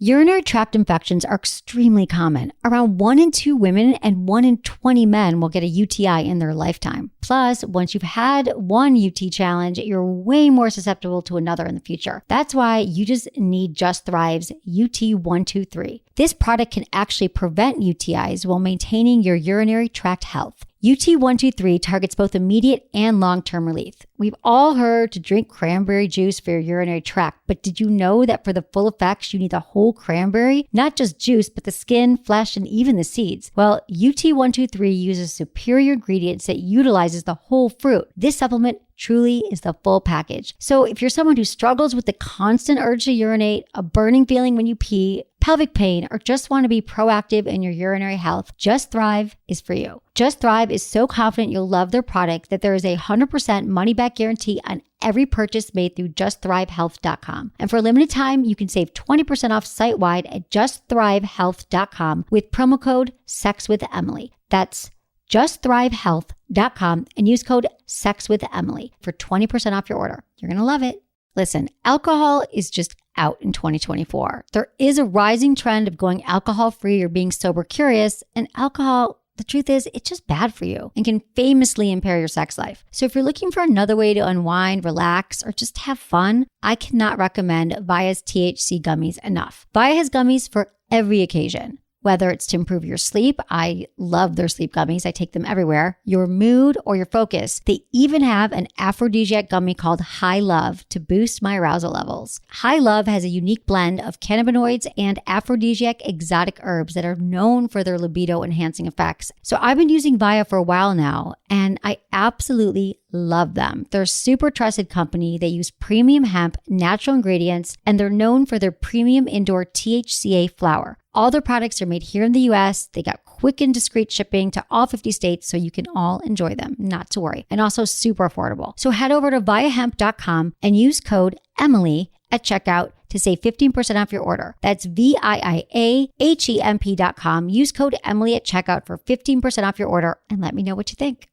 Urinary tract infections are extremely common. Around 1 in 2 women and 1 in 20 men will get a UTI in their lifetime. Plus, once you've had one UT challenge, you're way more susceptible to another in the future. That's why you just need Just Thrive's UT123. This product can actually prevent UTIs while maintaining your urinary tract health. UT123 targets both immediate and long-term relief. We've all heard to drink cranberry juice for your urinary tract, but did you know that for the full effects, you need the whole cranberry? Not just juice, but the skin, flesh, and even the seeds. Well, UT123 uses superior ingredients that utilizes the whole fruit. This supplement truly is the full package. So if you're someone who struggles with the constant urge to urinate, a burning feeling when you pee, pelvic pain, or just want to be proactive in your urinary health, Just Thrive is for you. Just Thrive is so confident you'll love their product that there is a 100% money-back guarantee on every purchase made through justthrivehealth.com. And for a limited time, you can save 20% off site-wide at justthrivehealth.com with promo code SEXWithEmily. That's justthrivehealth.com and use code SEXWithEmily for 20% off your order. You're going to love it. Listen, alcohol is just out in 2024. There is a rising trend of going alcohol-free or being sober curious, and alcohol, the truth is, it's just bad for you and can famously impair your sex life. So if you're looking for another way to unwind, relax, or just have fun, I cannot recommend Via's THC gummies enough. Via has gummies for every occasion. Whether it's to improve your sleep, I love their sleep gummies. I take them everywhere. Your mood or your focus. They even have an aphrodisiac gummy called High Love to boost my arousal levels. High Love has a unique blend of cannabinoids and aphrodisiac exotic herbs that are known for their libido enhancing effects. So I've been using Via for a while now, and I absolutely love them. They're a super trusted company. They use premium hemp, natural ingredients, and they're known for their premium indoor THCA flower. All their products are made here in the US. They got quick and discreet shipping to all 50 states, so you can all enjoy them, not to worry. And also super affordable. So head over to viahemp.com and use code Emily at checkout to save 15% off your order. That's VIIAHEMP.com. Use code Emily at checkout for 15% off your order and let me know what you think.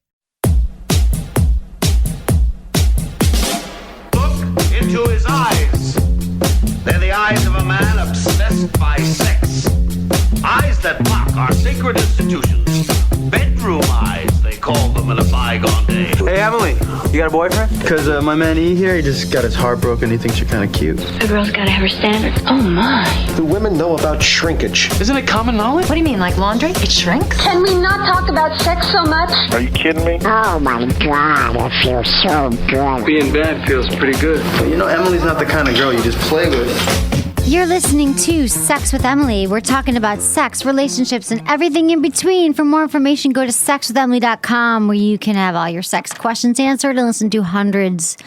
Look into his eyes. They're the eyes of a man obsessed by sex. Eyes that mock our sacred institutions. Bedroom eyes, they called them in a bygone day. Hey, Emily, you got a boyfriend? Because my man E here, he just got his heart broken. He thinks you're kind of cute. A girl's got to have her standards. Oh, my. Do women know about shrinkage? Isn't it common knowledge? What do you mean, like laundry? It shrinks? Can we not talk about sex so much? Are you kidding me? Oh my God, it feels so good. Being bad feels pretty good. But you know, Emily's not the kind of girl you just play with. You're listening to Sex with Emily. We're talking about sex, relationships, and everything in between. For more information, go to sexwithemily.com where you can have all your sex questions answered and listen to hundreds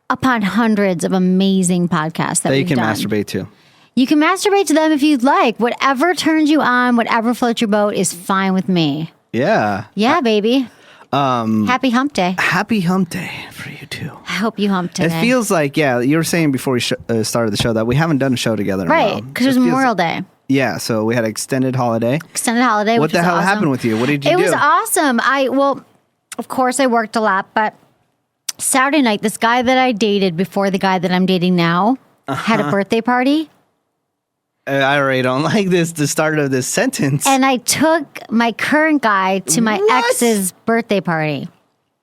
upon hundreds of amazing podcasts that you we've can done. masturbate to. You can masturbate to them if you'd like. Whatever turns you on, whatever floats your boat is fine with me. Yeah. Yeah, baby. Happy hump day. Happy hump day for you too. I hope you hump today. It feels like, yeah, you were saying before we started the show that we haven't done a show together in a right, while. because it was Memorial Day. Yeah, so we had an extended holiday. Extended holiday, What the hell happened with you? What did you do? It was awesome. Well, of course I worked a lot, but Saturday night, this guy that I dated before the guy that I'm dating now had a birthday party. I already don't like this, the start of this sentence. And I took my current guy to my ex's birthday party.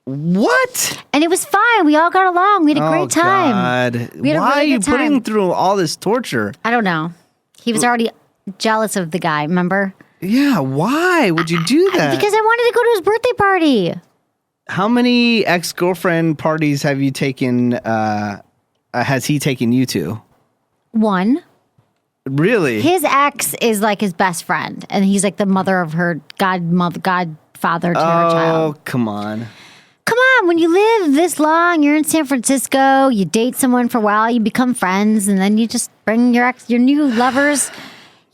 What? And it was fine. We all got along. We had a great time. God. We had a Why really are you good time. putting through all this torture? I don't know. He was already jealous of the guy, remember? Yeah, why would you do that? Because I wanted to go to his birthday party. How many ex-girlfriend parties have you taken, has he taken you to? One. Really? His ex is like his best friend, and he's like the mother of her godfather to her child. Oh, come on. Come on, when you live this long, you're in San Francisco, you date someone for a while, you become friends, and then you just bring your new lovers,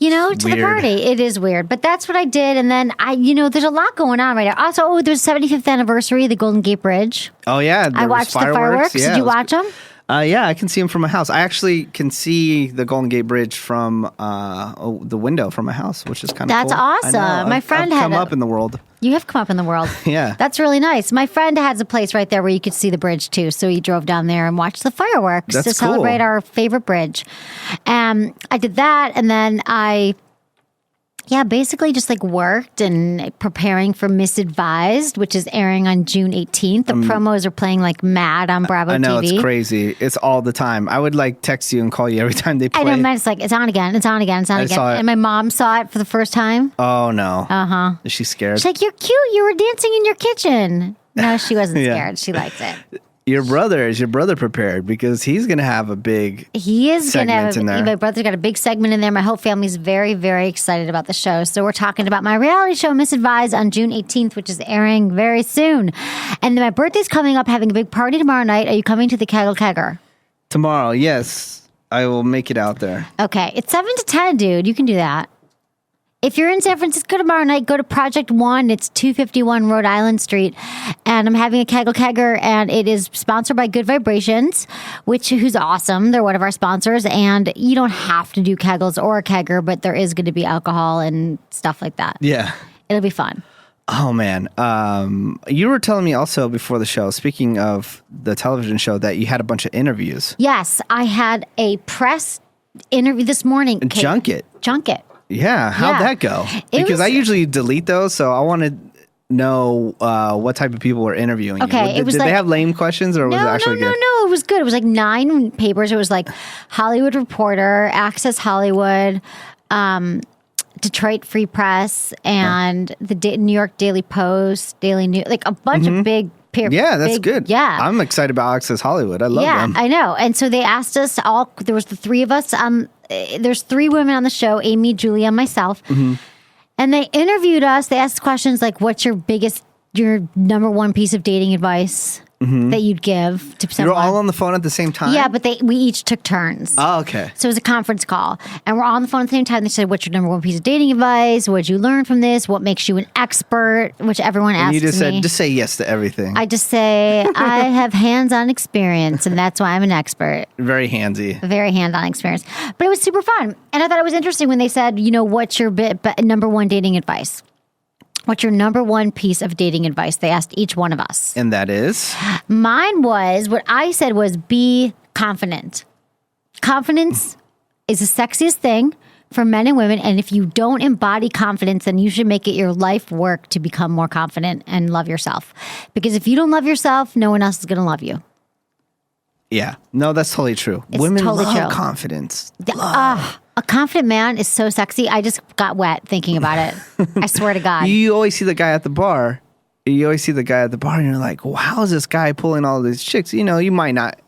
to the party. It is weird, but that's what I did. And then there's a lot going on right now. Also, there's 75th anniversary of the Golden Gate Bridge. Oh, yeah. I watched the fireworks. Yeah, Did you watch them? Yeah, I can see them from my house. I actually can see the Golden Gate Bridge from the window from my house, which is kind of cool. That's awesome. I know. My friend I've had come up in the world. You have come up in the world. Yeah. That's really nice. My friend has a place right there where you could see the bridge too. So he drove down there and watched the fireworks That's to celebrate cool. our favorite bridge. I did that, and then basically just like worked and preparing for Misadvised, which is airing on June 18th. The promos are playing like mad on Bravo TV. I know, it's crazy. It's all the time. I would like text you and call you every time they play. I know, man, it's like, it's on again, it's on again, it's on again. saw it. And my mom saw it for the first time. Oh, no. Uh-huh. Is she scared? She's like, you're cute. You were dancing in your kitchen. No, she wasn't Yeah. scared. She liked it. Is your brother prepared? Because he's going to have a big He is going to segment have, in there. my brother's got a big segment in there. My whole family's very, very excited about the show. So we're talking about my reality show, Misadvised, on June 18th, which is airing very soon. And then my birthday's coming up, having a big party tomorrow night. Are you coming to the Kegel Kegger? Tomorrow, yes. I will make it out there. Okay. It's 7 to 10, dude. You can do that. If you're in San Francisco tomorrow night, go to Project One. It's 251 Rhode Island Street. And I'm having a Kegel Kegger, and it is sponsored by Good Vibrations, who's awesome. They're one of our sponsors. And you don't have to do Kegels or a Kegger, but there is going to be alcohol and stuff like that. Yeah. It'll be fun. Oh, man. You were telling me also before the show, speaking of the television show, that you had a bunch of interviews. Yes, I had a press interview this morning. Junket. Yeah, how'd that go? Because I usually delete those, so I want to know what type of people were interviewing you. Okay, Did they have lame questions, or was it actually good? No, it was good. It was like 9 papers. It was like Hollywood Reporter, Access Hollywood, Detroit Free Press, and the New York Daily Post, Daily News, like a bunch of big papers. Yeah, that's good. Yeah. I'm excited about Access Hollywood. I love them. Yeah, I know. And so they asked us all, there was the 3 of us there's 3 women on the show, Amy, Julia, and myself. And they interviewed us. They asked questions like, what's your number one piece of dating advice that you'd give to someone? You were all on the phone at the same time? Yeah, but we each took turns. Oh, okay. So it was a conference call. And we're all on the phone at the same time. They said, what's your number one piece of dating advice? What did you learn from this? What makes you an expert? Which everyone asks me. And you just said, just say yes to everything. I just say, I have hands-on experience, and that's why I'm an expert. Very handsy. Very hands-on experience. But it was super fun. And I thought it was interesting when they said, what's your number one dating advice? What's your number one piece of dating advice? They asked each one of us. And that is? Mine was, what I said was, be confident. Confidence is the sexiest thing for men and women. And if you don't embody confidence, then you should make it your life work to become more confident and love yourself. Because if you don't love yourself, no one else is going to love you. Yeah. No, that's totally true. It's Women totally love true. Confidence. A confident man is so sexy. I just got wet thinking about it. I swear to God. You always see the guy at the bar. And you're like, well, how is this guy pulling all these chicks? You might not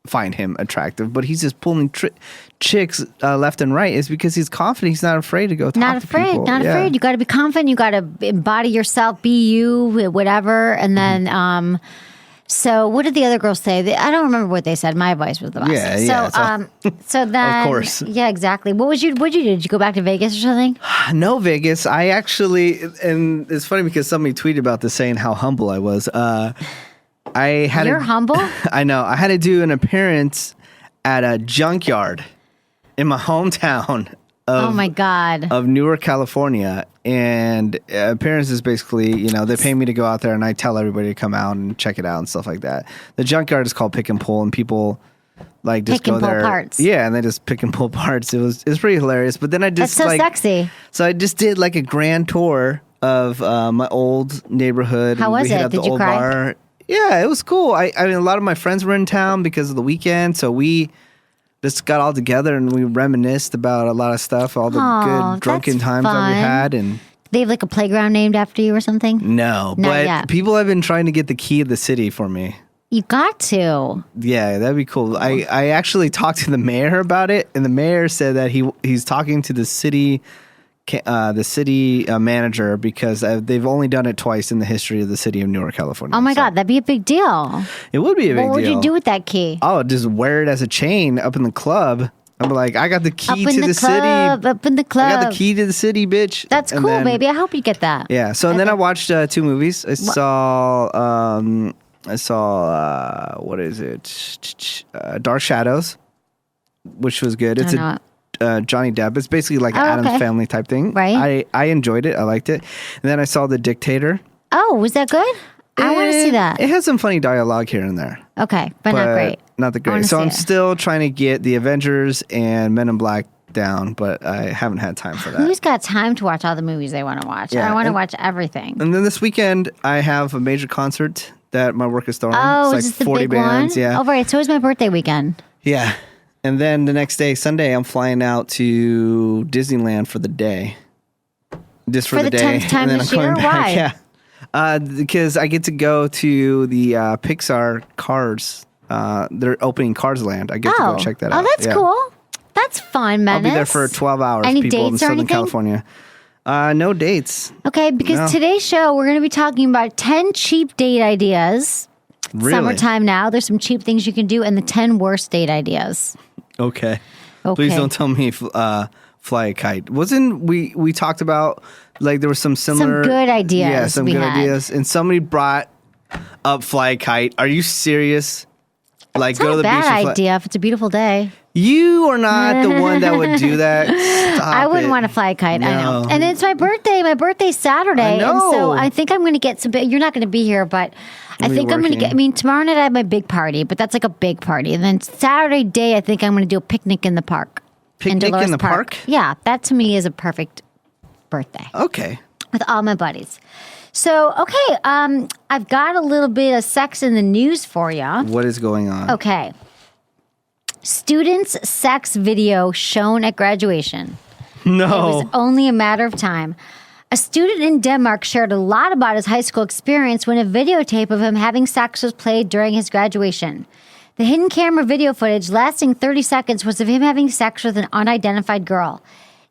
find him attractive, but he's just pulling chicks left and right. It's because he's confident. He's not afraid to go talk to people. Not afraid. You got to be confident. You got to embody yourself, be you, whatever. And then, so what did the other girls say? I don't remember what they said. My advice was the best. Yeah. So then, of course. Yeah, exactly. What'd you do? Did you go back to Vegas or something? No, Vegas. I actually, and it's funny because somebody tweeted about this saying how humble I was. You're humble? I know. I had to do an appearance at a junkyard in my hometown. Oh my God. Of Newark, California. And appearance is basically, they pay me to go out there and I tell everybody to come out and check it out and stuff like that. The junkyard is called Pick and Pull, and people just pick go and pull there. Parts. Yeah, and they just pick and pull parts. It's pretty hilarious. But then I just That's so sexy. So I just did like a grand tour of my old neighborhood. How was it? Did you cry? Bar. Yeah, it was cool. I mean, a lot of my friends were in town because of the weekend, so we just got all together and we reminisced about a lot of stuff, all the good drunken times that we had. And they have like a playground named after you or something? No, Not but yet. people have been trying to get the key of the city for me. You got to. Yeah, that'd be cool. I actually talked to the mayor about it, and the mayor said that he's talking to the city manager because they've only done it twice in the history of the city of Newark, California. Oh my God, that'd be a big deal. It would be a big deal. What would you do with that key? Oh, just wear it as a chain up in the club. I'm like, I got the key to the city. Up in the club. I got the key to the city, bitch. That's cool, baby. I hope you get that. Yeah. So then I watched 2 movies. I saw I saw what is it? Dark Shadows, which was good. It's Johnny Depp. It's basically like an Addams Family type thing. Right. I enjoyed it. I liked it. And then I saw The Dictator. Oh, was that good? I want to see that. It has some funny dialogue here and there. Okay, but not great. Not the great. So I'm still trying to get The Avengers and Men in Black down, but I haven't had time for that. Who's got time to watch all the movies they want to watch? Yeah, I want to watch everything. And then this weekend, I have a major concert that my work is throwing. Oh, it's is like this 40 the big bands. one? Yeah. Oh, right. So it's my birthday weekend. Yeah. And then the next day, Sunday, I'm flying out to Disneyland for the day. Just for the day. 10th time and then this I'm coming year? back. Why? Yeah. Because I get to go to the Pixar Cars. They're opening Cars Land. I get to go check that out. Oh, that's cool. That's fun, Menace. I'll be there for 12 hours, Any people in dates or Southern anything? California. No dates. Okay, because today's show, we're going to be talking about 10 cheap date ideas. Really? Summertime now. There's some cheap things you can do and the 10 worst date ideas. Okay. Please don't tell me fly a kite. Wasn't we talked about like there was some similar... Some good ideas. Yeah, some good ideas. And somebody brought up fly a kite. Are you serious? Like It's go not to a the beach bad idea if it's a beautiful day. You are not the one that would do that. Stop I wouldn't it. want to fly a kite. I know. No. And it's my birthday. My birthday's Saturday. I know. And so I think I'm going to get some. You're not going to be here, but I You'll be think I'm going to working. get. I mean, tomorrow night I have my big party, but that's like a big party. And then Saturday day, I think I'm going to do a picnic in the park. Picnic in Dolores the park? Yeah, that to me is a perfect birthday Okay. with all my buddies. So, okay, I've got a little bit of sex in the news for you. What is going on? Okay. Students' sex video shown at graduation. It was No. only a matter of time. A student in Denmark shared a lot about his high school experience when a videotape of him having sex was played during his graduation. The hidden camera video footage lasting 30 seconds was of him having sex with an unidentified girl.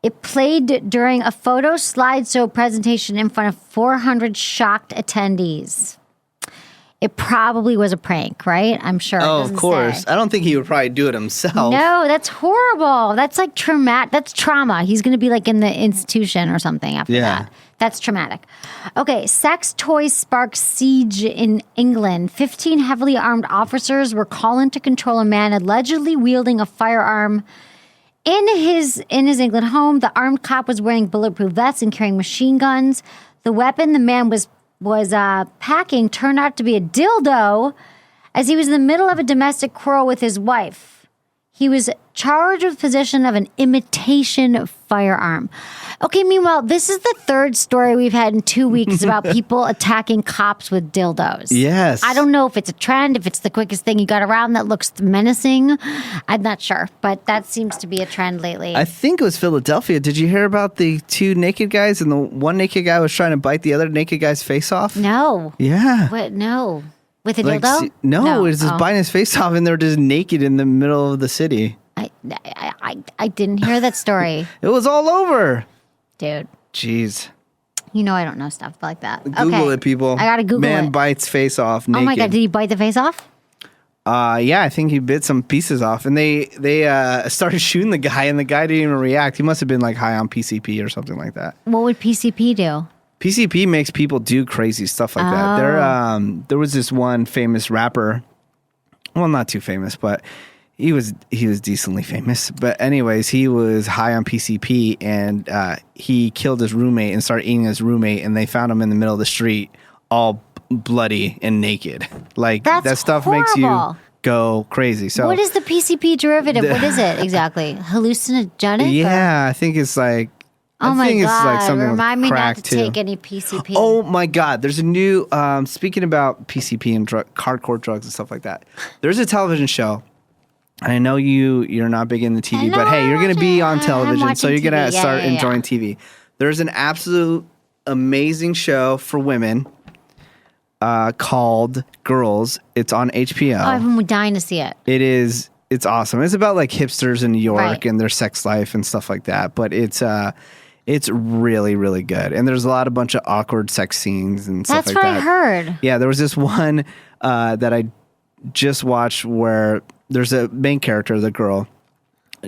It played during a photo slideshow presentation in front of 400 shocked attendees. It probably was a prank, right? I'm sure. Oh, of course. I don't think he would probably do it himself. No, that's horrible. That's like traumatic. That's trauma. He's going to be like in the institution or something after that. That's traumatic. Okay, sex toys spark siege in England. 15 heavily armed officers were called in to control a man allegedly wielding a firearm in his England home. The armed cop was wearing bulletproof vests and carrying machine guns. The weapon the man was packing turned out to be a dildo as he was in the middle of a domestic quarrel with his wife. He was charged with possession of an imitation firearm. Okay, meanwhile, this is the third story we've had in 2 weeks about people attacking cops with dildos. Yes. I don't know if it's a trend, if it's the quickest thing you got around that looks menacing. I'm not sure, but that seems to be a trend lately. I think it was Philadelphia. Did you hear about the two naked guys and the one naked guy was trying to bite the other naked guy's face off? No. Yeah. What? No. With a Like, dildo? no, it was just biting his face off and they were just naked in the middle of the city. I didn't hear that story. It was all over. Dude, Jeez. you know I don't know stuff like that. Google it, people. I gotta Google Man it. bites face off naked. Oh my God, did he bite the face off? Yeah, I think he bit some pieces off, and they started shooting the guy, and the guy didn't even react. He must have been like high on PCP or something like that. What would PCP do? PCP makes people do crazy stuff like that. There was this one famous rapper. Well, not too famous, but he was decently famous. But anyways, he was high on PCP, and he killed his roommate and started eating his roommate, and they found him in the middle of the street, all bloody and naked. Like That's that stuff horrible. makes you go crazy. So What is the PCP derivative? What is it exactly? Hallucinogenic? yeah, I think it's like. Oh I my think God. it's like something Remind with me crack not to too. take any PCP. Oh my God! There's a new. Speaking about PCP and hardcore drugs and stuff like that, there's a television show. And I know you're not big into TV, but hey, you're gonna be on television, so you're gonna start enjoying TV. There's an absolute amazing show for women called Girls. It's on HBO. Oh, I've been dying to see it. It's awesome. It's about like hipsters in New York Right. and their sex life and stuff like that. But it's really, really good. And there's a bunch of awkward sex scenes and stuff That's like what that. I heard. Yeah, there was this one that I just watched where there's a main character, the girl.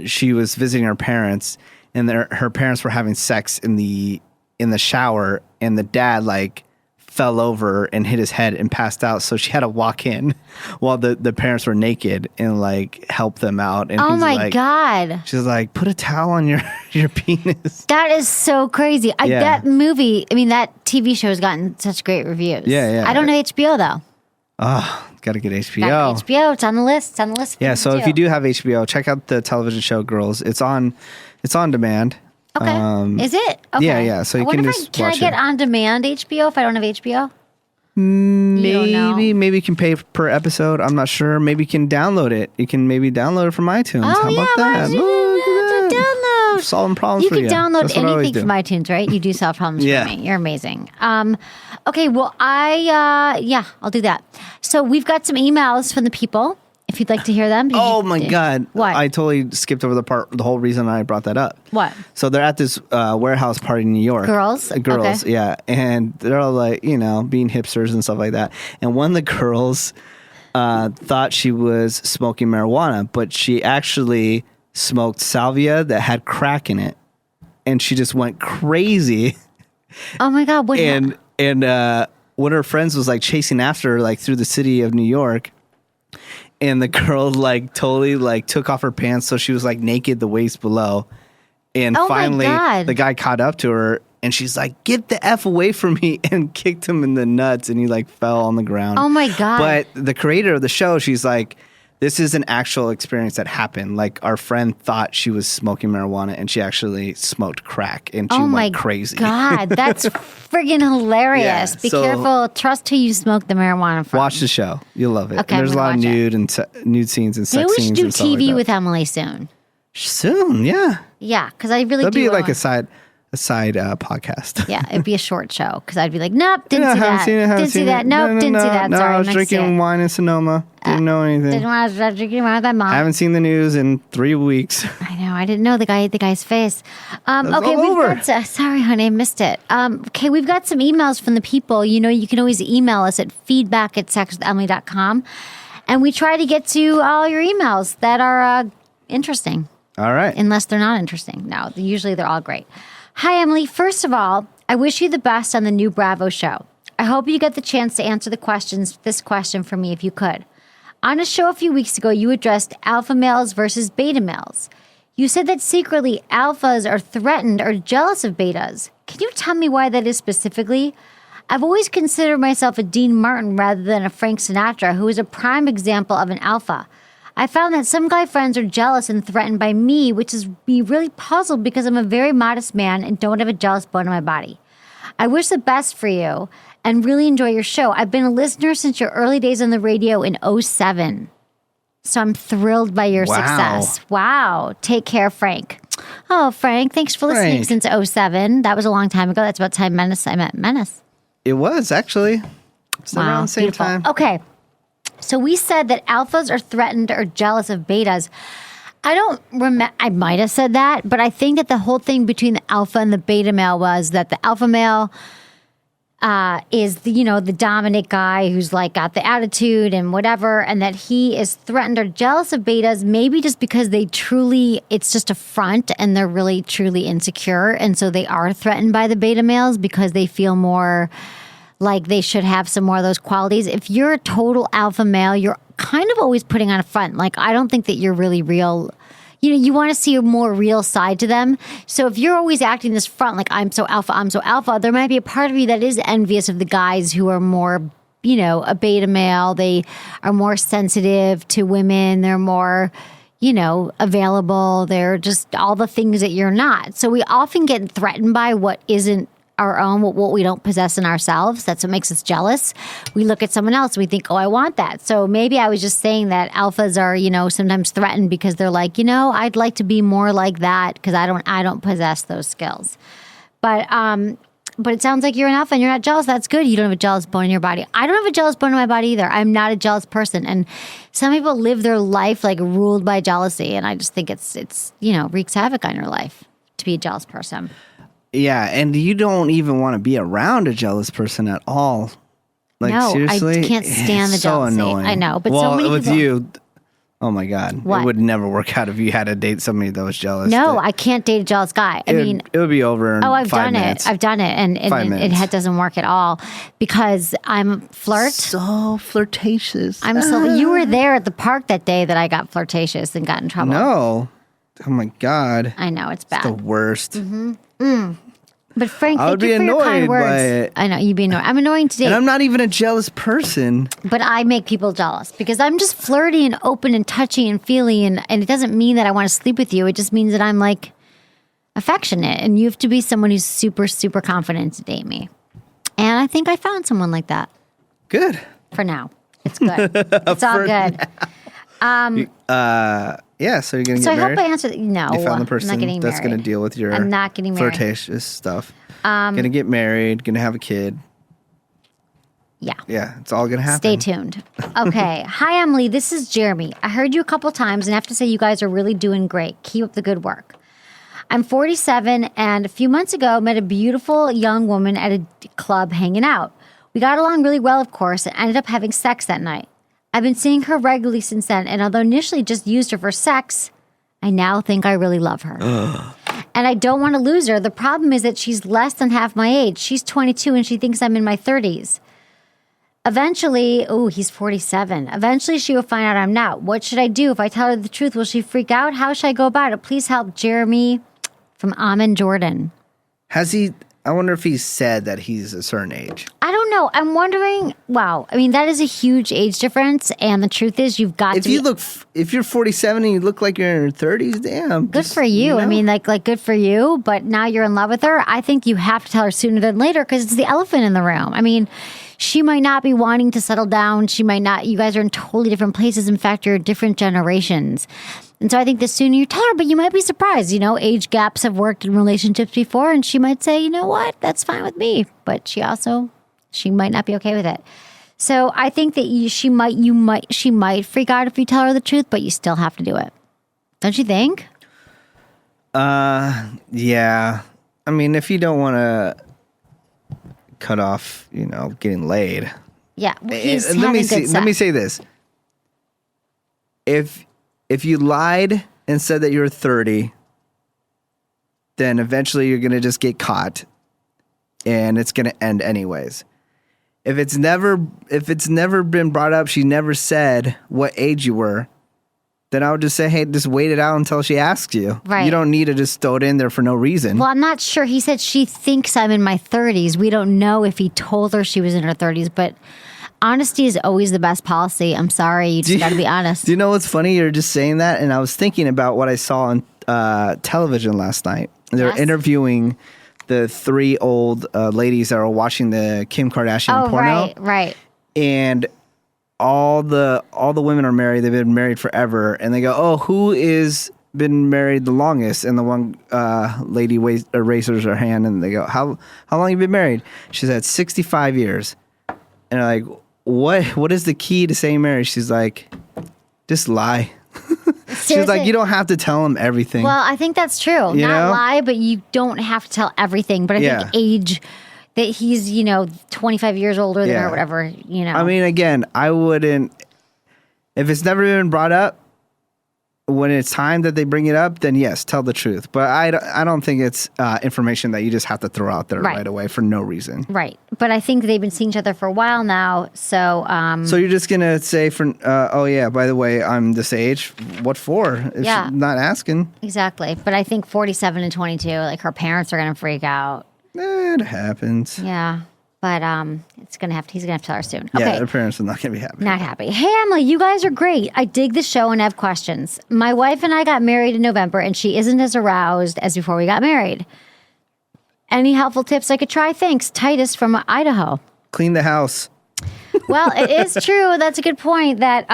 She was visiting her parents, and her parents were having sex in the shower, and the dad like fell over and hit his head and passed out. So she had to walk in while the parents were naked and like help them out. And Oh he's my like, God. She's like, put a towel on your penis. That is so crazy. Yeah. That movie, I mean, that TV show has gotten such great reviews. Yeah. I don't know HBO though. Oh, got to get HBO. Got HBO. It's on the list. It's on the list. Yeah, so if you do have HBO, check out the television show Girls. It's on demand. Okay. Is it? Okay. Yeah. So you I wonder can if just can watch I get it. on demand HBO if I don't have HBO? You don't know. Maybe you can pay per episode. I'm not sure. Maybe you can download it. You can maybe download it from iTunes. Oh, How yeah, about that? why don't you download? Solving problems You for can you. download That's what I always anything do. from iTunes, right? You do solve problems Yeah. for me. You're amazing. Okay, well, I'll do that. So we've got some emails from the people. If you'd like to hear them. Oh my God. What? I totally skipped over the whole reason I brought that up. What? So they're at this warehouse party in New York. Girls? Girls, Okay. yeah. And they're all like, being hipsters and stuff like that. And one of the girls thought she was smoking marijuana, but she actually smoked salvia that had crack in it. And she just went crazy. Oh my God. What? And one of her friends was like chasing after her like through the city of New York. And the girl like totally like took off her pants, so she was like naked the waist below. And Oh my finally God. the guy caught up to her and she's like, "Get the F away from me," and kicked him in the nuts and he like fell on the ground. Oh my God. But the creator of the show, she's like, this is an actual experience that happened. Like our friend thought she was smoking marijuana and she actually smoked crack and she Oh my went crazy. God, that's friggin' hilarious. Yeah, Be so- careful. Trust who you smoke the marijuana from. Watch the show. You'll love it. Okay, And there's a I'm lot of gonna watch nude and nude scenes and sex Maybe we scenes should do and stuff like TV that. with Emily soon. Soon, yeah. Yeah, because I really That'll do. be like wanna- a side podcast. Yeah, it'd be a short show because I'd be like, nope, didn't Yeah, see haven't that. seen it, haven't Didn't see seen that. it. Nope, didn't see that. No, Sorry, I was meant to see drinking it. wine in Sonoma. Didn't know anything. Didn't want to drinking wine with my mom. I haven't seen the news in 3 weeks. I know. I didn't know the guy's face. Okay, all we've over. got. Sorry, honey, I missed it. Okay, we've got some emails from the people. You can always email us at feedback@sexwithemily.com, and we try to get to all your emails that are interesting. All right. Unless they're not interesting. No, usually they're all great. Hi, Emily. First of all, I wish you the best on the new Bravo show. I hope you get the chance to answer this question for me if you could. On a show a few weeks ago, you addressed alpha males versus beta males. You said that secretly alphas are threatened or jealous of betas. Can you tell me why that is specifically? I've always considered myself a Dean Martin rather than a Frank Sinatra, who is a prime example of an alpha. I found that some guy friends are jealous and threatened by me, which is me really puzzled because I'm a very modest man and don't have a jealous bone in my body. I wish the best for you and really enjoy your show. I've been a listener since your early days on the radio in 2007. So I'm thrilled by your Wow. success. Wow. Take care, Frank. Oh, Frank, thanks for listening Frank. since 2007. That was a long time ago. That's about the time I met Menace. It was actually. It's around the same beautiful. time. Okay. So we said that alphas are threatened or jealous of betas. I don't remember. I might have said that, but I think that the whole thing between the alpha and the beta male was that the alpha male is the dominant guy who's like got the attitude and whatever, and that he is threatened or jealous of betas, maybe just because it's just a front and they're really truly insecure, and so they are threatened by the beta males because they feel more like they should have some more of those qualities. If you're a total alpha male, you're kind of always putting on a front. Like, I don't think that you're really real. You want to see a more real side to them. So if you're always acting this front, like I'm so alpha, there might be a part of you that is envious of the guys who are more, a beta male. They are more sensitive to women. They're more, available. They're just all the things that you're not. So we often get threatened by what isn't our own, what we don't possess in ourselves. That's what makes us jealous. We look at someone else, we think, oh, I want that. So maybe I was just saying that alphas are, sometimes threatened because they're like, I'd like to be more like that because I don't possess those skills. But it sounds like you're an alpha and you're not jealous. That's good. You don't have a jealous bone in your body. I don't have a jealous bone in my body either. I'm not a jealous person. And some people live their life like ruled by jealousy. And I just think it's wreaks havoc on your life to be a jealous person. Yeah, and you don't even want to be around a jealous person at all. Like, No, seriously? I can't stand the It's so jealousy. annoying. I know, but so well, many with people- you, Oh my God. What? It would never work out if you had to date somebody that was jealous. No, I can't date a jealous guy. I mean, it would be over in I've 5 done minutes. it. I've done it, and it doesn't work at all because I'm flirt. So flirtatious. You were there at the park that day that I got flirtatious and got in trouble. No. Oh my God. I know it's It's the bad. worst. But Frank, I would thank you be for your kind annoyed words. by it. I know you'd be annoyed. I'm annoying today, And I'm not even a jealous person. but I make people jealous because I'm just flirty and open and touchy and feely, and it doesn't mean that I want to sleep with you. It just means that I'm like affectionate, and you have to be someone who's super, super confident to date me. And I think I found someone like that Good. for now. It's good. It's all good. Yeah, so you're going to So get I married? hope I answered. No, You found the I'm person not getting that's going to married. deal with your I'm not getting married. flirtatious stuff. Going to get married, going to have a kid. Yeah. Yeah, it's all going to happen. Stay tuned. Okay. Hi, Emily. This is Jeremy. I heard you a couple times and have to say you guys are really doing great. Keep up the good work. I'm 47 and a few months ago met a beautiful young woman at a club hanging out. We got along really well, of course, and ended up having sex that night. I've been seeing her regularly since then, and although initially just used her for sex, I now think I really love her. And I don't want to lose her. The problem is that she's less than half my age. She's 22 and she thinks I'm in my 30s. Eventually, he's 47. Eventually, she will find out I'm not. What should I do? If I tell her the truth, will she freak out? How should I go about it? Please help, Jeremy from Amin, Jordan. I wonder if he said that he's a certain age. I don't know. I'm wondering. Wow. I mean, that is a huge age difference. And the truth is, you've got If you're 47 and you look like you're in your 30s, damn. Good for you. I mean, like good for you. But now you're in love with her. I think you have to tell her sooner than later because it's the elephant in the room. I mean, she might not be wanting to settle down. She might not. You guys are in totally different places. In fact, you're different generations. And so I think the sooner you tell her, but you might be surprised. You know, age gaps have worked in relationships before, and she might say, you know what, that's fine with me. But she might not be okay with it. So I think that she might freak out if you tell her the truth, but you still have to do it. Don't you think? Yeah. I mean, if you don't want to cut off, getting laid. Yeah. Well, he's let having me good see. sex. Let me say this. If you lied and said that you're 30, then eventually you're going to just get caught and it's going to end anyways. If it's never been brought up, she never said what age you were, then I would just say, hey, just wait it out until she asks you. Right. You don't need to just throw it in there for no reason. Well, I'm not sure. He said she thinks I'm in my 30s. We don't know if he told her she was in her 30s, but honesty is always the best policy. I'm sorry. You just got to be honest. Do you know what's funny? You're just saying that, and I was thinking about what I saw on television last night. They were interviewing the 3 old ladies that were watching the Kim Kardashian porno. Right. And all the women are married. They've been married forever. And they go, who is been married the longest? And the one lady raises her hand, and they go, how long you been married? She said 65 years. And they're like, what is the key to staying married? She's like, just lie. She's like, you don't have to tell him everything. Well, I think that's true. You know? Lie, but you don't have to tell everything. But I think age, that he's, 25 years older than her or whatever, I mean, again, I wouldn't, if it's never been brought up, when it's time that they bring it up, then yes, tell the truth. But I don't think it's information that you just have to throw out there right away for no reason. Right. But I think they've been seeing each other for a while now. So so you're just going to say, by the way, I'm this age. What for? If she's not asking. Exactly. But I think 47 and 22, like her parents are going to freak out. It happens. Yeah. But he's gonna have to tell her soon. Yeah, Okay. their parents are not going to be happy. Not happy. Hey, Emily, you guys are great. I dig the show and have questions. My wife and I got married in November, and she isn't as aroused as before we got married. Any helpful tips I could try? Thanks. Titus from Idaho. Clean the house. Well, it is true. That's a good point that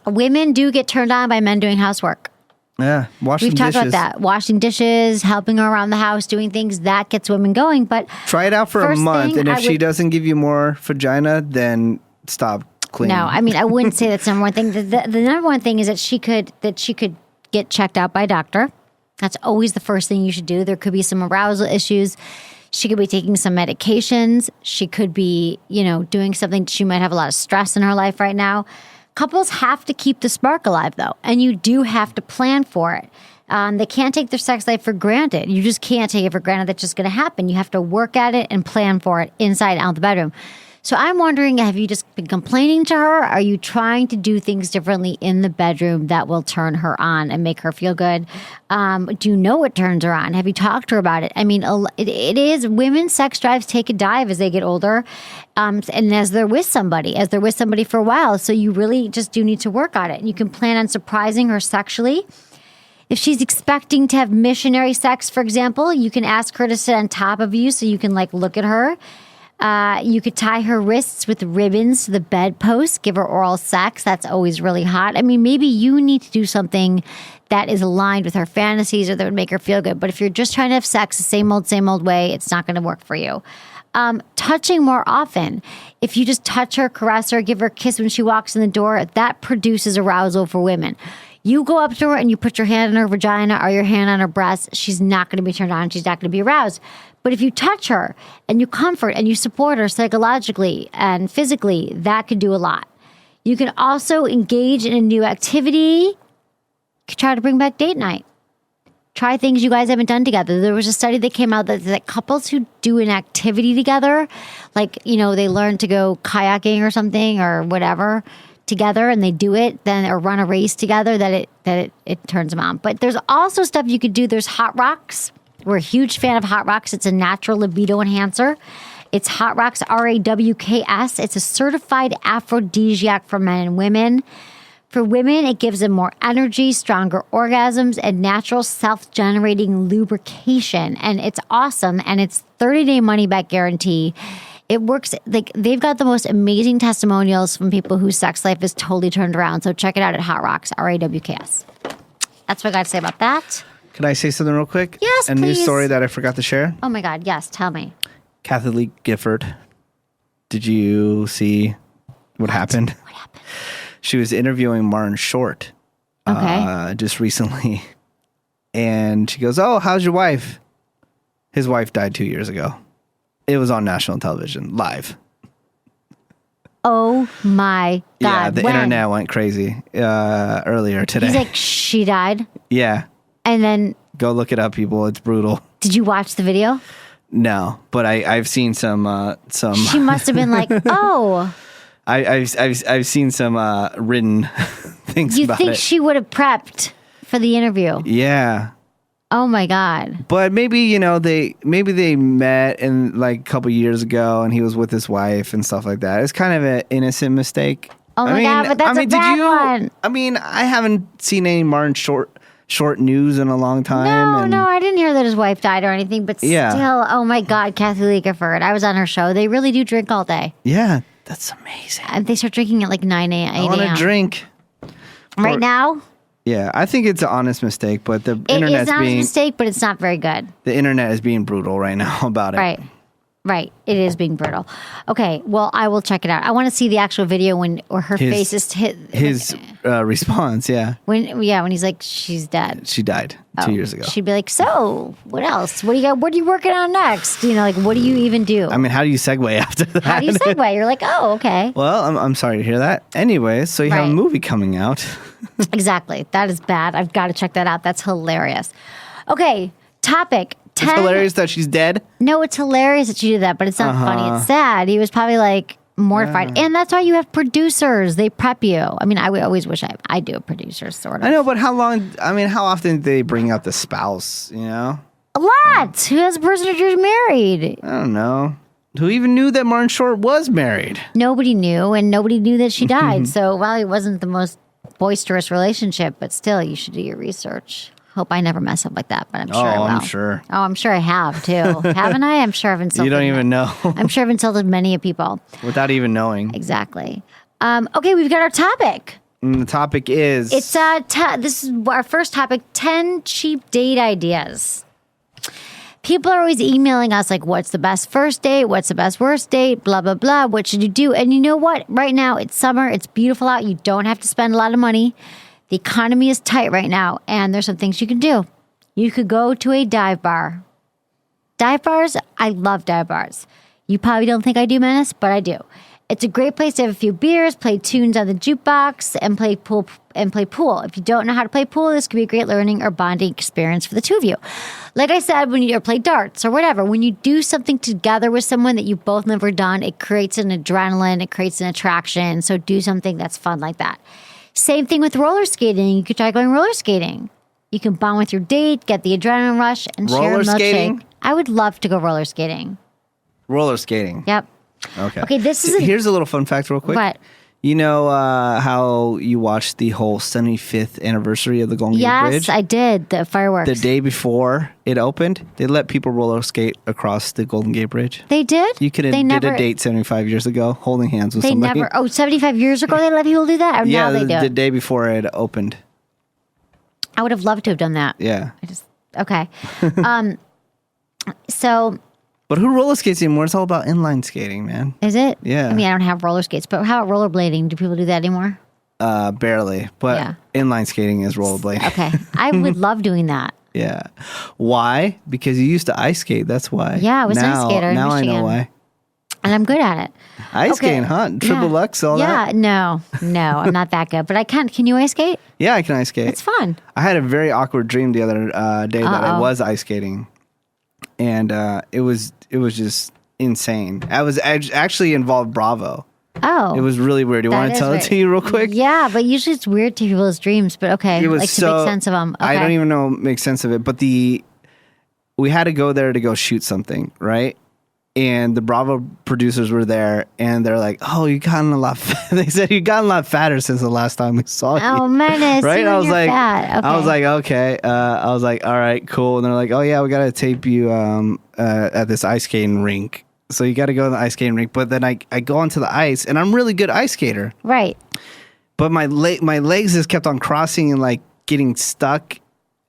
women do get turned on by men doing housework. Yeah, We've talked about that. Washing dishes, helping her around the house, doing things, that gets women going. But try it out for a month, and if she doesn't give you more vagina, then stop cleaning. No, I mean, I wouldn't say that's the number one thing. The number one thing is that she could get checked out by a doctor. That's always the first thing you should do. There could be some arousal issues. She could be taking some medications. She could be, doing something. She might have a lot of stress in her life right now. Couples have to keep the spark alive, though, and you do have to plan for it. They can't take their sex life for granted. You just can't take it for granted that's just going to happen. You have to work at it and plan for it inside and out the bedroom. So I'm wondering, have you just been complaining to her? Are you trying to do things differently in the bedroom that will turn her on and make her feel good? Do you know what turns her on? Have you talked to her about it? I mean, it is women's sex drives take a dive as they get older, and as they're with somebody for a while. So you really just do need to work on it. And you can plan on surprising her sexually. If she's expecting to have missionary sex, for example, you can ask her to sit on top of you so you can like look at her. You could tie her wrists with ribbons to the bedpost, give her oral sex. That's always really hot. I mean, maybe you need to do something that is aligned with her fantasies or that would make her feel good. But if you're just trying to have sex the same old way, it's not going to work for you. Touching more often. If you just touch her, caress her, give her a kiss when she walks in the door, that produces arousal for women. You go up to her and you put your hand on her vagina or your hand on her breast, she's not going to be turned on. She's not going to be aroused. But if you touch her and you comfort and you support her psychologically and physically, that could do a lot. You can also engage in a new activity. Try to bring back date night. Try things you guys haven't done together. There was a study that came out that couples who do an activity together, like, they learn to go kayaking or something or whatever together and they do it, then or run a race together, that it turns them on. But there's also stuff you could do. There's hot rocks. We're a huge fan of hot rocks. It's a natural libido enhancer. It's Hot Rocks, RAWKS. It's a certified aphrodisiac for men and women. For women, it gives them more energy, stronger orgasms, and natural self-generating lubrication. And it's awesome. And it's 30-day money-back guarantee. It works. Like, they've got the most amazing testimonials from people whose sex life is totally turned around. So check it out at Hot Rocks, RAWKS. That's what I got to say about that. Can I say something real quick? Yes, please. A news story that I forgot to share. Oh, my God. Yes, tell me. Kathy Lee Gifford. Did you see what happened? What happened? She was interviewing Martin Short just recently. And she goes, "Oh, how's your wife?" His wife died 2 years ago. It was on national television, live. Oh, my God. Yeah, the internet went crazy earlier today. He's like, she died? Yeah. And then... Go look it up, people. It's brutal. Did you watch the video? No, but I've seen some. She must have been like, oh. I've seen some written things about it. You think she would have prepped for the interview? Yeah. Oh my God. But maybe they met in like a couple years ago, and he was with his wife and stuff like that. It's kind of an innocent mistake. Oh my God, but that's a bad one. I mean, I haven't seen any Martin Short news in a long time. No, I didn't hear that his wife died or anything, but still, oh my God, Kathy Lee Gifford. I was on her show. They really do drink all day. Yeah, that's amazing. And they start drinking at like 9 a.m. I want to drink. Right now? Yeah, I think it's an honest mistake, but the internet's It is an honest mistake, but it's not very good. The internet is being brutal right now about it. Right. It is being brutal. Okay. Well, I will check it out. I want to see the actual video where her face is hit. His response, yeah. When he's like, she's dead. She died 2 years ago. She'd be like, so what else? What do you got? What are you working on next? Like, what do you even do? I mean, how do you segue after that? How do you segue? You're like, oh, okay. Well, I'm sorry to hear that. Anyway, so you have a movie coming out. Exactly. That is bad. I've got to check that out. That's hilarious. Okay. Topic. It's hilarious that she's dead? No, it's hilarious that she did that, but it's not funny. It's sad. He was probably like mortified. And that's why you have producers. They prep you. I mean, I would always wish I do a producer, sort of. I know, but how often do they bring out the spouse, A lot. Who has a person who's married? I don't know. Who even knew that Martin Short was married? Nobody knew, and nobody knew that she died. So, while it wasn't the most boisterous relationship, but still, you should do your research. Hope I never mess up like that, but I'm sure I will. I'm sure. Oh, I'm sure I have too. Haven't I? I'm sure I've insulted. You don't even know. I'm sure I've insulted many people. Without even knowing. Exactly. Okay, we've got our topic. And the topic is... This is our first topic, 10 cheap date ideas. People are always emailing us like, what's the best first date? What's the best worst date? Blah, blah, blah. What should you do? And you know what? Right now, it's summer. It's beautiful out. You don't have to spend a lot of money. The economy is tight right now, and there's some things you can do. You could go to a dive bar. Dive bars, I love dive bars. You probably don't think I do, Menace, but I do. It's a great place to have a few beers, play tunes on the jukebox, and play pool. If you don't know how to play pool, this could be a great learning or bonding experience for the two of you. Like I said, when you play darts or whatever, when you do something together with someone that you've both never done, it creates an adrenaline, it creates an attraction. So do something that's fun like that. Same thing with roller skating. You could try going roller skating. You can bond with your date, get the adrenaline rush, and share a Roller milkshake. skating? I would love to go roller skating. Roller skating. Yep. Okay. This is Here's a little fun fact real quick. What? You know how you watched the whole 75th anniversary of the Golden Gate Bridge? Yes, I did. The fireworks. The day before it opened, they let people roller skate across the Golden Gate Bridge. They did? You could have did a date 75 years ago, holding hands with They somebody. never. Oh, 75 years ago they let people do that? Or Yeah, now they do the it? day before it opened. I would have loved to have done that. Yeah. Okay. So But who roller skates anymore? It's all about inline skating, man. is it? Yeah. I mean, I don't have roller skates, but how about rollerblading? Do people do that anymore? Barely. But Yeah. inline skating is rollerblading. Okay. I would love doing that. Yeah. Why? Because you used to ice skate. That's why. Yeah, I was an ice skater in Now I know Michigan. why. And I'm good at it. Ice Okay. skating, huh? Triple Yeah. Lux, all that? Yeah, no, I'm not that good. But I can. Can you ice skate? Yeah, I can ice skate. It's fun. I had a very awkward dream the other day that I Uh-oh. was ice skating. And it was just insane. I was actually involved Bravo. Oh. It was really weird. You that want to is tell it weird. to you real quick? Yeah, but usually it's weird to people's dreams. But okay, It was like to make sense of them. Okay. I don't even know make sense of it, but we had to go there to go shoot something, right? And the Bravo producers were there, and they're like, "Oh, you gotten a lot." They said you gotten a lot fatter since the last time we saw you. Oh, Menace. Right? You I and was your like, fat. Okay. I was like, okay. I was like, all right, cool. And they're like, oh yeah, we gotta tape you at this ice skating rink. So you got to go to the ice skating rink. But then I go onto the ice, and I'm a really good ice skater. Right. But my legs just kept on crossing and like getting stuck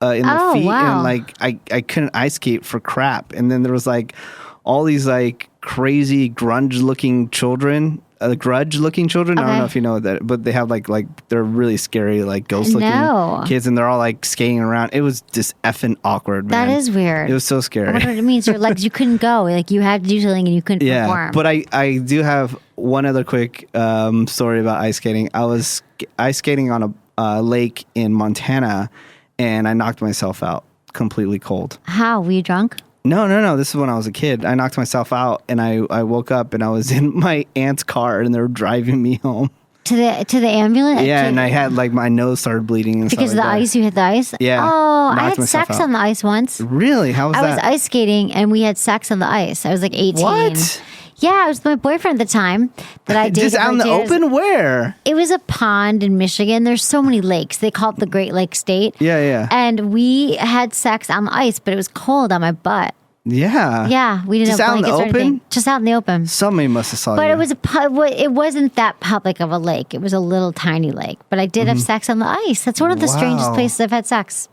in the Oh, feet, wow. and like I couldn't ice skate for crap. And then there was like all these like crazy grudge looking children. I don't Okay. know if you know that, but they have like they're really scary like ghost looking No. kids, and they're all like skating around. It was just effing awkward, man. That is weird. It was so I scary. wonder what it means. Your legs, you couldn't go. Like you had to do something and you couldn't Yeah, perform. but I do have one other quick story about ice skating. I was ice skating on a lake in Montana, and I knocked myself out completely cold. How? Were you drunk? No. This is when I was a kid. I knocked myself out, and I woke up, and I was in my aunt's car, and they were driving me home. To the ambulance? Yeah, To- and I had like my nose started bleeding and because of stuff the like that. ice, you hit the ice? Yeah, Oh, I knocked had myself sex out. on the ice once. Really? How was I that? was ice skating and we had sex on the ice. I was like 18. What? Yeah, I was with my boyfriend at the time that I dated. Just out in the for years. open? Where? It was a pond in Michigan. There's so many lakes. They call it the Great Lake State. Yeah. And we had sex on the ice, but it was cold on my butt. Yeah. Yeah, we didn't Just have out in the blankets or anything. open? Just out in the open. Somebody must have saw But you. it was it wasn't that public of a lake. It was a little tiny lake. But I did have sex on the ice. That's one of the strangest Wow. places I've had sex.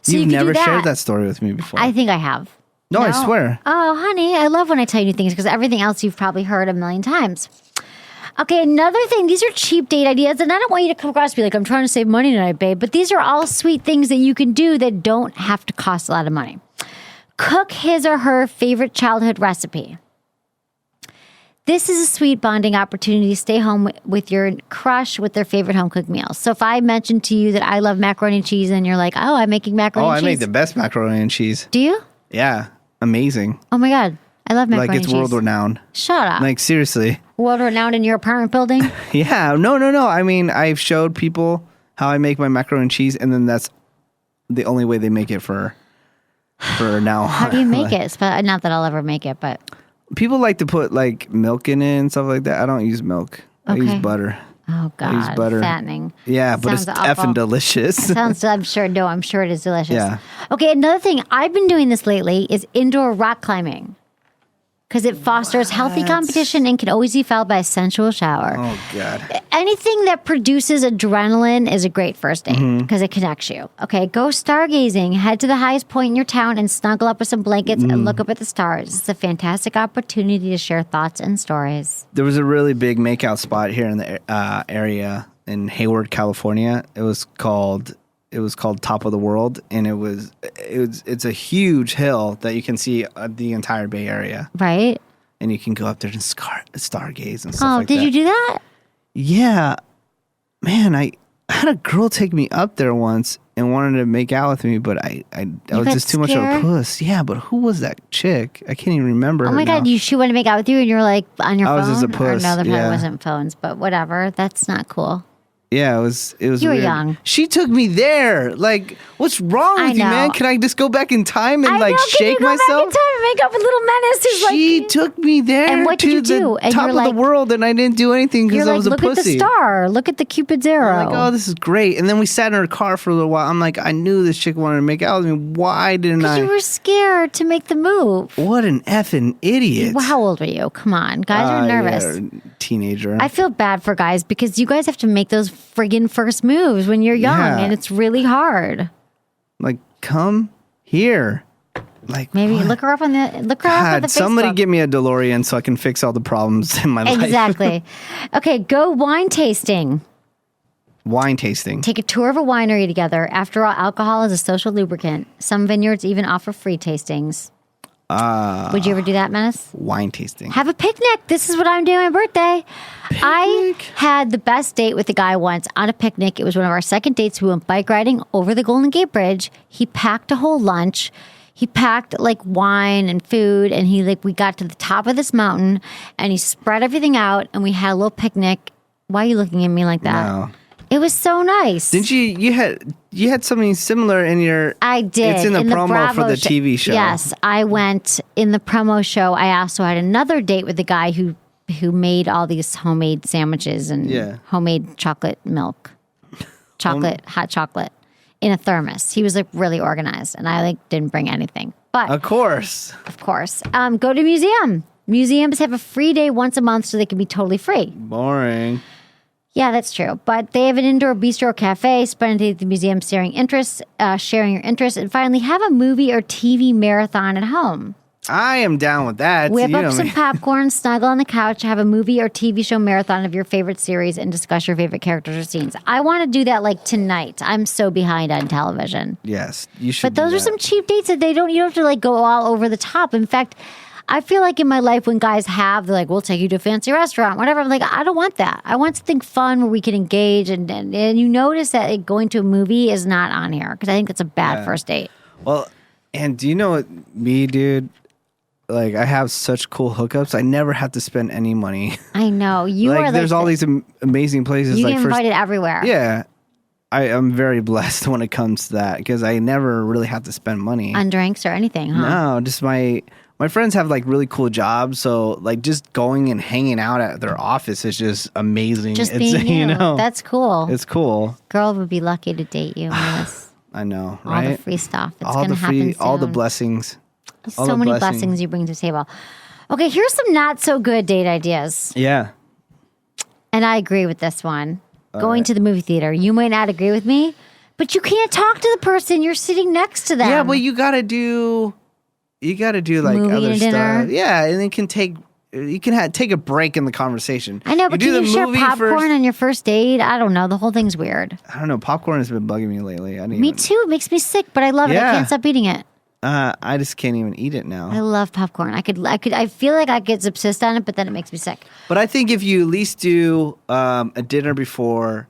So You've you could never do shared that story with me before. I think I have. no, I swear. Oh, honey, I love when I tell you new things because everything else you've probably heard a million times. Okay, another thing. These are cheap date ideas, and I don't want you to come across and be like, I'm trying to save money tonight, babe. But these are all sweet things that you can do that don't have to cost a lot of money. Cook his or her favorite childhood recipe. This is a sweet bonding opportunity to stay home with your crush with their favorite home cooked meals. So if I mentioned to you that I love macaroni and cheese and you're like, oh, I'm making macaroni Oh, and I cheese. make the best macaroni and cheese. Do you? Yeah. Amazing. Oh my God. I love macaroni Like and it's cheese. world renowned. Shut up. Like seriously. World renowned in your apartment building? Yeah. No. I mean, I've showed people how I make my macaroni and cheese, and then that's the only way they make it for now on. How do you make it? Not that I'll ever make it, but People like to put like milk in it and stuff like that. I don't use milk. I use Okay. butter. oh use God, butter. fattening. Yeah, but it's Sounds awful. effing delicious. Sounds. I'm sure it is delicious. Yeah. Okay, another thing I've been doing this lately is indoor rock climbing because it fosters healthy competition and can always be followed by a sensual shower. Oh God. Anything that produces adrenaline is a great first date because it connects you. Okay, go stargazing. Head to the highest point in your town and snuggle up with some blankets and look up at the stars. It's a fantastic opportunity to share thoughts and stories. There was a really big makeout spot here in the area in Hayward, California. It was called Top of the World, and it's a huge hill that you can see the entire Bay Area. Right? and you can go up there and stargaze and stuff like that. Oh, did you do that? Yeah. Man, I had a girl take me up there once and wanted to make out with me, but I was got just too much of a scared? puss. Yeah, but who was that chick? I can't even remember Oh her my now. God, she wanted to make out with you and you're like on your I phone? was just a puss, Or no, there probably yeah. wasn't phones, but whatever. That's not cool. Yeah, it was You were weird. young. She took me there. Like, what's wrong I with you, know. man? Can I just go back in time and I like know, can you shake go back in myself? time and make up with little Menace who's She like... took me there And what did to you do? the And top you're of like- the world, and I didn't do anything You're because I like, was a look pussy. at the star. Look at the Cupid's arrow. I'm like, oh, this is great. And then we sat in her car for a little while. I'm like, I knew this chick wanted to make out with me. Why didn't I? You were scared to make the move. What an effing idiot. Well, how old were you? Come on. Guys are nervous. Yeah, teenager. I feel bad for guys because you guys have to make those friggin' first moves when you're young, Yeah. and it's really hard. Like, come here. Like, Maybe what? look her up on the up on God, the somebody Facebook. give me a DeLorean so I can fix all the problems in my life. Exactly. Okay, go wine tasting. Wine tasting. Take a tour of a winery together. After all, alcohol is a social lubricant. Some vineyards even offer free tastings. Would you ever do that, Menace? Wine tasting. Have a picnic. This is what I'm doing on my birthday. I had the best date with a guy once on a picnic. It was one of our second dates. We went bike riding over the Golden Gate Bridge. He packed a whole lunch. He packed like wine and food, and we got to the top of this mountain, and he spread everything out, and we had a little picnic. Why are you looking at me like that? No. It was so nice. Didn't you had something similar in your I did. It's in the promo Bravo for the TV show. Yes, I went in the promo show. I also had another date with the guy who made all these homemade sandwiches and homemade chocolate milk, hot chocolate in a thermos. He was like really organized, and I didn't bring anything. But Of course. go to museum. Museums have a free day once a month, so they can be totally free. Boring. Yeah, that's true. But they have an indoor bistro cafe, spend a day at the museum sharing your interests, and finally have a movie or TV marathon at home. I am down with that. Whip You up know some me. popcorn, snuggle on the couch, have a movie or TV show marathon of your favorite series, and discuss your favorite characters or scenes. I want to do that tonight. I'm so behind on television. Yes, you should. But those do are that. some cheap dates that you don't have to go all over the top. In fact, I feel like in my life when guys they're like, we'll take you to a fancy restaurant, whatever. I'm like, I don't want that. I want something fun where we can engage. And you notice that going to a movie is not on here because I think that's a bad first date. Well, and do you know what me, dude? Like, I have such cool hookups. I never have to spend any money. I know. You are there's all these amazing places. You like get invited everywhere. Yeah. I am very blessed when it comes to that because I never really have to spend money. On drinks or anything, huh? No, just my friends have really cool jobs, so just going and hanging out at their office is just amazing. Just being you. That's cool. It's cool. Girl would be lucky to date you. Menace. I know, All right? the free stuff. It's all going to the happen soon. all the blessings. all So the many blessings you bring to the table. Okay, here's some not so good date ideas. Yeah. And I agree with this one. Going to the movie theater. You might not agree with me, but you can't talk to the person you're sitting next to them. Yeah, but you gotta do Movie other and dinner. stuff. Yeah, and then you can take a break in the conversation. I know, but do can you the share movie popcorn first. on your first date? I don't know. The whole thing's weird. I don't know. Popcorn has been bugging me lately. Me too. It makes me sick, but I love it. I Yeah. can't stop eating it. I just can't even eat it now. I love popcorn. I feel like I get obsessed on it, but then it makes me sick. But I think if you at least do a dinner before,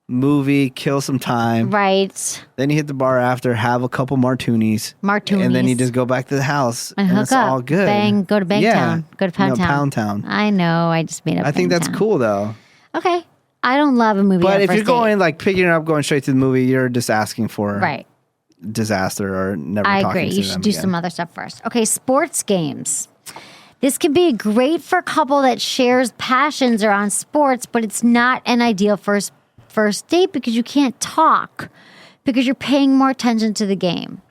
movie, kill some time. Right. Then you hit the bar after, have a couple martinis. And then you just go back to the house. And hook it's up. all good. Go to Bangtown. Go to Pound Town. Pound Town. I know. I just made up I think that's Bangtown. cool, though. Okay. I don't love a movie But on if first you're going, date. picking it up, going straight to the movie, you're just asking for Right. disaster or never I talking agree. to You them should do again. some other stuff first. Okay, sports games. This can be great for a couple that shares passions around sports, but it's not an ideal first date because you can't talk because you're paying more attention to the game.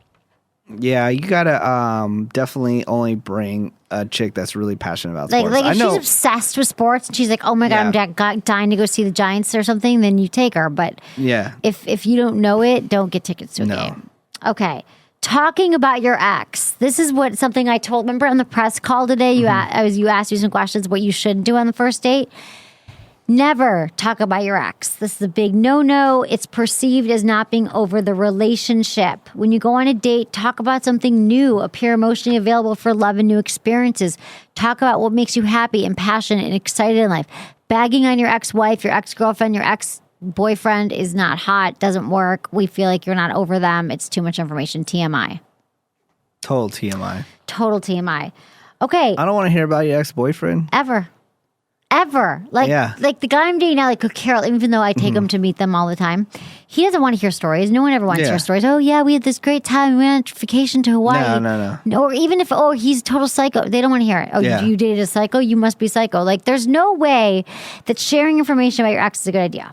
Yeah, you gotta definitely only bring a chick that's really passionate about sports. Like I if know. she's obsessed with sports and she's like, "Oh my god, I'm dying to go see the Giants or something," then you take her. But Yeah. if you don't know it, don't get tickets to a game. Okay. Talking about your ex. This is something I told. Remember on the press call today, you asked me some questions what you shouldn't do on the first date. Never talk about your ex. This is a big no-no. It's perceived as not being over the relationship. When you go on a date, talk about something new. Appear emotionally available for love and new experiences. Talk about what makes you happy and passionate and excited in life. Bagging on your ex-wife, your ex-girlfriend, your ex-boyfriend is not hot. Doesn't work. We feel like you're not over them. It's too much information. TMI. Total TMI. Total TMI. Okay. I don't want to hear about your ex-boyfriend. Ever. Like the guy I'm dating now, like Carol, even though I take him to meet them all the time, he doesn't want to hear stories. No one ever wants to hear stories. Oh, yeah, we had this great time. We went on vacation to Hawaii. No. Or even if, he's a total psycho. They don't want to hear it. Oh, you dated a psycho? You must be psycho. Like, there's no way that sharing information about your ex is a good idea.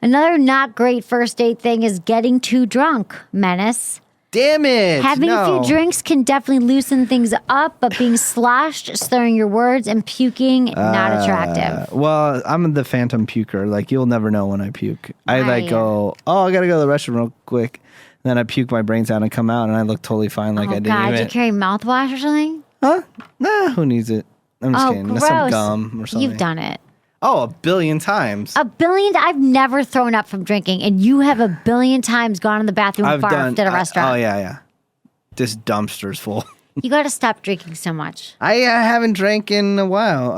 Another not great first date thing is getting too drunk. Menace. Damn it. Having a few drinks can definitely loosen things up, but being sloshed, slurring your words, and puking, not attractive. Well, I'm the phantom puker. Like, you'll never know when I puke. I go, I got to go to the restroom real quick. And then I puke my brains out and come out, and I look totally fine like I didn't even. Do you carry mouthwash or something? Huh? Nah, who needs it? I'm just kidding. Gross. Some gum or something. You've done it. Oh, 1 billion times. 1 billion? I've never thrown up from drinking, and you have 1 billion times gone in the bathroom and barfed at a restaurant. Oh, yeah. This dumpster's full. You got to stop drinking so much. I haven't drank in a while.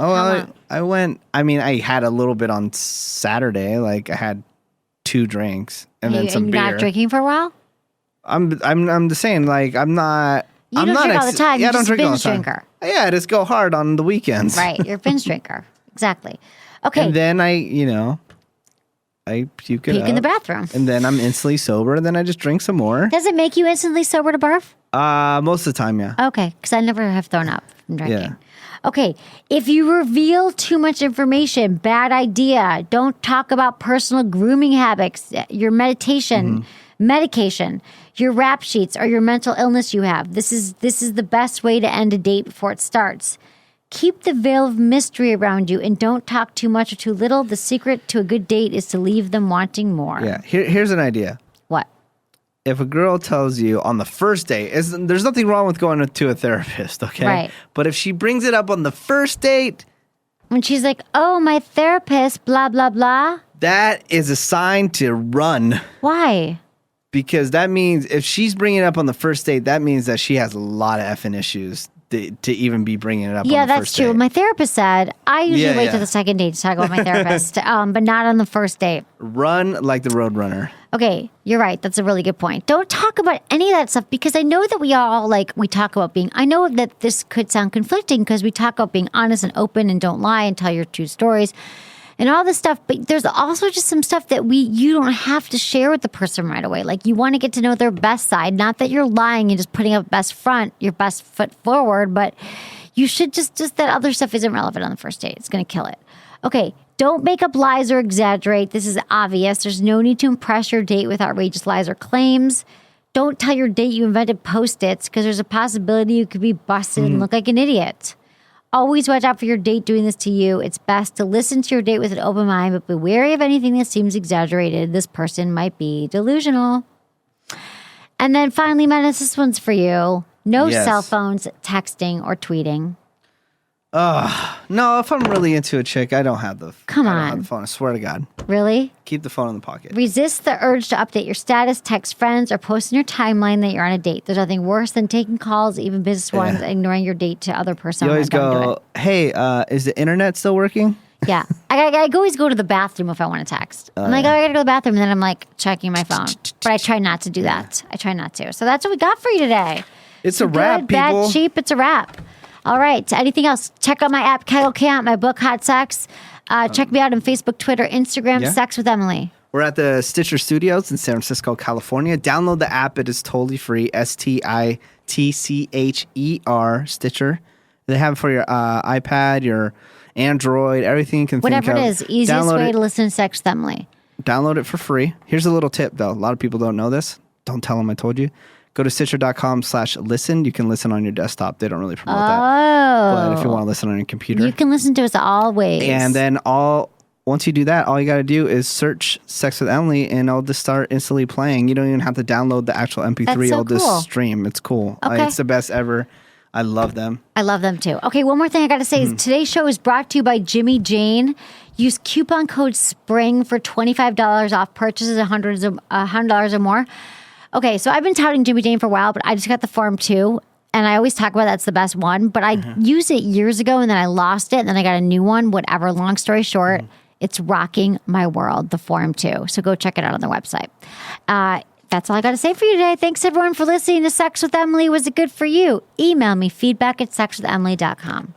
I had a little bit on Saturday. Like, I had 2 drinks and then some beer. You're not drinking for a while? I'm just saying, like, I'm not. You don't drink all the time. Yeah, You're just a binge binge drinker. Yeah, I just go hard on the weekends. Right, you're a binge drinker. Exactly. Okay. And then I puke in the bathroom. And then I'm instantly sober. And then I just drink some more. Does it make you instantly sober to barf? Most of the time, yeah. Okay, because I never have thrown up from drinking. Yeah. Okay, if you reveal too much information, bad idea. Don't talk about personal grooming habits, your medication, medication, your rap sheets, or your mental illness you have. This is the best way to end a date before it starts. Keep the veil of mystery around you and don't talk too much or too little. The secret to a good date is to leave them wanting more. Yeah, here's an idea. What? If a girl tells you on the first date, there's nothing wrong with going to a therapist, okay? Right. But if she brings it up on the first date, when she's like, oh, my therapist, blah, blah, blah. That is a sign to run. Why? Because that means if she's bringing it up on the first date, that means that she has a lot of effing issues to even be bringing it up on the first date. Yeah, that's true. My therapist said, I usually wait till the second date to talk about my therapist, but not on the first date. Run like the road runner. Okay, you're right. That's a really good point. Don't talk about any of that stuff because I know that we all, we talk about being, I know that this could sound conflicting because we talk about being honest and open and don't lie and tell your true stories and all this stuff. But there's also just some stuff that you don't have to share with the person right away. Like, you want to get to know their best side. Not that you're lying and just putting up your best foot forward, but you should just that other stuff isn't relevant on the first date. It's going to kill it. Okay, don't make up lies or exaggerate. This is obvious. There's no need to impress your date with outrageous lies or claims. Don't tell your date you invented Post-its because there's a possibility you could be busted and look like an idiot. Always watch out for your date doing this to you. It's best to listen to your date with an open mind, but be wary of anything that seems exaggerated. This person might be delusional. And then finally, Menace, this one's for you. No cell phones, texting, or tweeting. No, if I'm really into a chick, I don't have the phone. I swear to God. Really? Keep the phone in the pocket. Resist the urge to update your status, text friends, or post in your timeline that you're on a date. There's nothing worse than taking calls, even business ones, and ignoring your date to other person. You always go, hey, is the internet still working? Yeah. I always go to the bathroom if I want to text. I'm like, I got to go to the bathroom, and then I'm checking my phone. But I try not to do that. I try not to. So that's what we got for you today. It's a wrap, people. Bad, cheap, it's a wrap. All right. Anything else? Check out my app, Kegel Kegger, my book, Hot Sex. Check me out on Facebook, Twitter, Instagram, Sex with Emily. We're at the Stitcher Studios in San Francisco, California. Download the app. It is totally free. STITCHER, Stitcher. They have it for your iPad, your Android, everything you can Whatever think of. Whatever it is. Easiest way to listen to Sex with Emily. Download it for free. Here's a little tip, though. A lot of people don't know this. Don't tell them I told you. Go to Stitcher.com/listen. You can listen on your desktop. They don't really promote that. But if you want to listen on your computer. You can listen to us always. And then once you do that, all you got to do is search Sex with Emily and it'll just start instantly playing. You don't even have to download the actual MP3. That's so It'll cool. just stream. It's cool. Okay. It's the best ever. I love them. I love them too. Okay, one more thing I got to say is today's show is brought to you by Jimmy Jane. Use coupon code SPRING for $25 off purchases of $100 or more. Okay, so I've been touting Jimmy Jane for a while, but I just got the Form 2. And I always talk about that's the best one. But I used it years ago and then I lost it. And then I got a new one. Whatever. Long story short, it's rocking my world, the Form 2. So go check it out on the website. That's all I got to say for you today. Thanks, everyone, for listening to Sex with Emily. Was it good for you? Email me, feedback@sexwithemily.com.